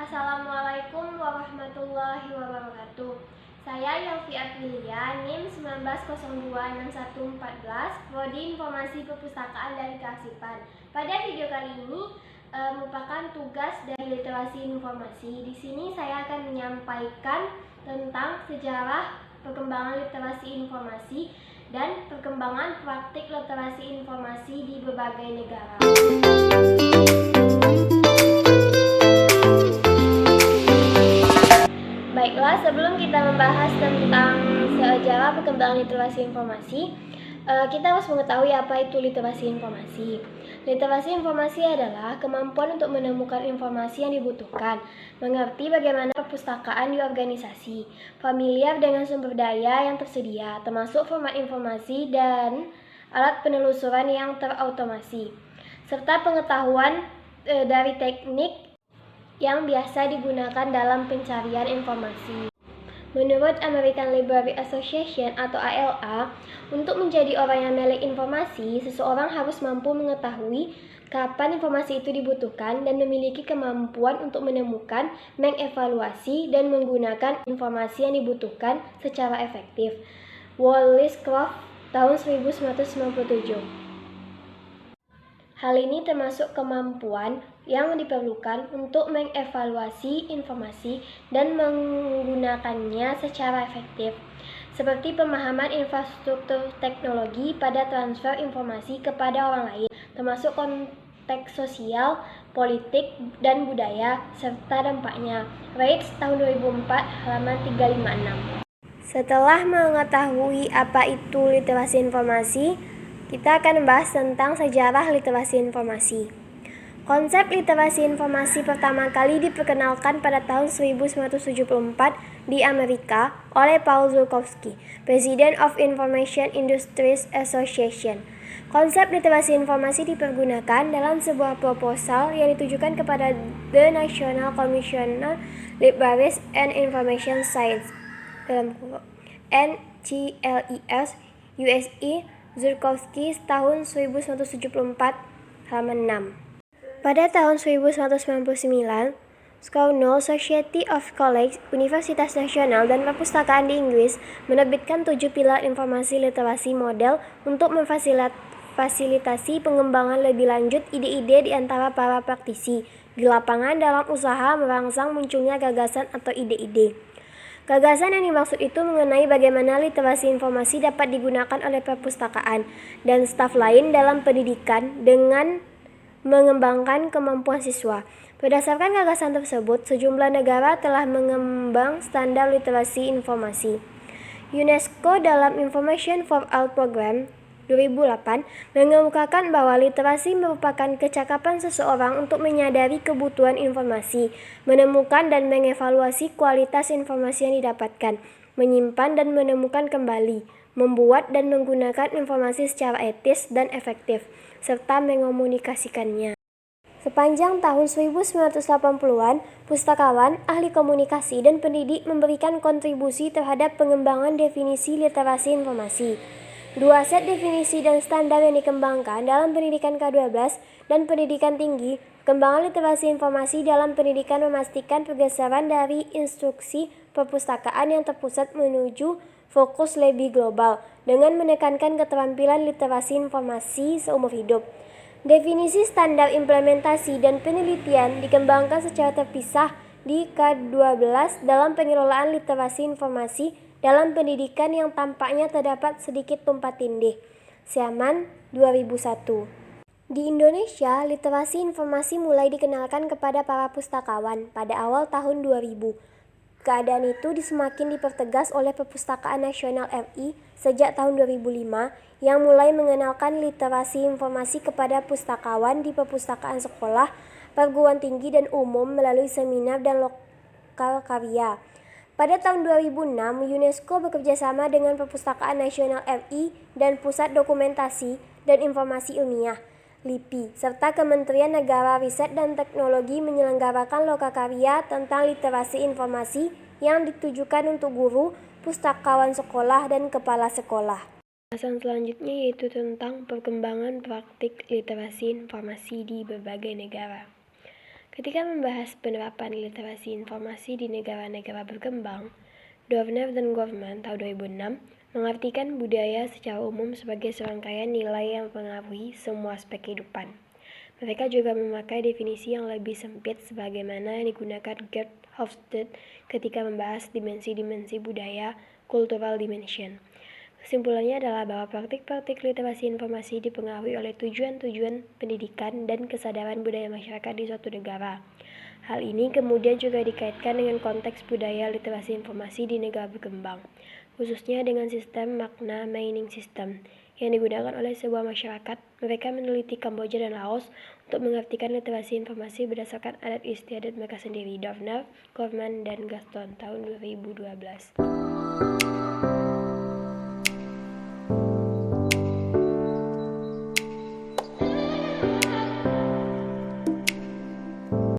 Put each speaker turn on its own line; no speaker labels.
Assalamualaikum warahmatullahi wabarakatuh. Saya Yelvi Aprilia, NIM 19026114, Prodi Informasi Perpustakaan dan Kearsipan. Pada video kali ini merupakan tugas dari literasi informasi. Di sini saya akan menyampaikan tentang sejarah perkembangan literasi informasi dan perkembangan praktik literasi informasi di berbagai negara. Baiklah, sebelum kita membahas tentang sejarah perkembangan literasi informasi, kita harus mengetahui apa itu literasi informasi. Literasi informasi adalah kemampuan untuk menemukan informasi yang dibutuhkan, mengerti bagaimana perpustakaan di organisasi, familiar dengan sumber daya yang tersedia, termasuk format informasi dan alat penelusuran yang terotomasi, serta pengetahuan dari teknik yang biasa digunakan dalam pencarian informasi. Menurut American Library Association atau ALA, untuk menjadi orang yang melek informasi, seseorang harus mampu mengetahui kapan informasi itu dibutuhkan dan memiliki kemampuan untuk menemukan, mengevaluasi, dan menggunakan informasi yang dibutuhkan secara efektif. Wallace Croft, tahun 1997. Hal ini termasuk kemampuan yang diperlukan untuk mengevaluasi informasi dan menggunakannya secara efektif, seperti pemahaman infrastruktur teknologi pada transfer informasi kepada orang lain, termasuk konteks sosial, politik, dan budaya, serta dampaknya. Reitz, tahun 2004, halaman 356. Setelah mengetahui apa itu literasi informasi, kita akan membahas tentang sejarah literasi informasi. Konsep literasi informasi pertama kali diperkenalkan pada tahun 1974 di Amerika oleh Paul Zukovsky, President of Information Industries Association. Konsep literasi informasi dipergunakan dalam sebuah proposal yang ditujukan kepada The National Commission on Libraries and Information Science (NCLES) USA. Zukovsky, tahun 1974, halaman 6. Pada tahun 1999, Cornell Society of Colleges, Universitas Nasional, dan Perpustakaan di Inggris menerbitkan 7 pilar informasi literasi model untuk memfasilitasi pengembangan lebih lanjut ide-ide di antara para praktisi di lapangan dalam usaha merangsang munculnya gagasan atau ide-ide. Gagasan yang dimaksud itu mengenai bagaimana literasi informasi dapat digunakan oleh perpustakaan dan staf lain dalam pendidikan dengan mengembangkan kemampuan siswa. Berdasarkan gagasan tersebut, sejumlah negara telah mengembang standar literasi informasi. UNESCO dalam Information for All Program 2008 mengemukakan bahwa literasi merupakan kecakapan seseorang untuk menyadari kebutuhan informasi, menemukan dan mengevaluasi kualitas informasi yang didapatkan, menyimpan dan menemukan kembali, membuat dan menggunakan informasi secara etis dan efektif, serta mengomunikasikannya. Sepanjang tahun 1980-an, pustakawan, ahli komunikasi, dan pendidik memberikan kontribusi terhadap pengembangan definisi literasi informasi. 2 set definisi dan standar yang dikembangkan dalam pendidikan K-12 dan pendidikan tinggi. Pengembangan literasi informasi dalam pendidikan memastikan pergeseran dari instruksi perpustakaan yang terpusat menuju fokus lebih global dengan menekankan keterampilan literasi informasi seumur hidup. Definisi standar implementasi dan penelitian dikembangkan secara terpisah di K-12 dalam pengelolaan literasi informasi dalam pendidikan yang tampaknya terdapat sedikit tumpang tindih. Siaman, 2001. Di Indonesia, literasi informasi mulai dikenalkan kepada para pustakawan pada awal tahun 2000. Keadaan itu semakin dipertegas oleh Perpustakaan Nasional RI sejak tahun 2005 yang mulai mengenalkan literasi informasi kepada pustakawan di perpustakaan sekolah, perguruan tinggi dan umum melalui seminar dan lokal karya. Pada tahun 2006, UNESCO bekerjasama dengan Perpustakaan Nasional RI dan Pusat Dokumentasi dan Informasi Ilmiah (LIPI) serta Kementerian Negara Riset dan Teknologi menyelenggarakan lokakarya tentang literasi informasi yang ditujukan untuk guru, pustakawan sekolah, dan kepala sekolah. Bahasan selanjutnya yaitu tentang perkembangan praktik literasi informasi di berbagai negara. Ketika membahas penerapan literasi informasi di negara-negara berkembang, Dovner dan Goffman tahun 2006 mengartikan budaya secara umum sebagai serangkaian nilai yang mempengaruhi semua aspek kehidupan. Mereka juga memakai definisi yang lebih sempit sebagaimana yang digunakan Gerd Hofstede ketika membahas dimensi-dimensi budaya, cultural dimension. Kesimpulannya adalah bahwa praktik-praktik literasi informasi dipengaruhi oleh tujuan-tujuan pendidikan dan kesadaran budaya masyarakat di suatu negara. Hal ini kemudian juga dikaitkan dengan konteks budaya literasi informasi di negara berkembang, khususnya dengan sistem makna mining system yang digunakan oleh sebuah masyarakat. Mereka meneliti Kamboja dan Laos untuk mengartikan literasi informasi berdasarkan adat istiadat mereka sendiri. Dovner, Goffman, dan Gaston tahun 2012.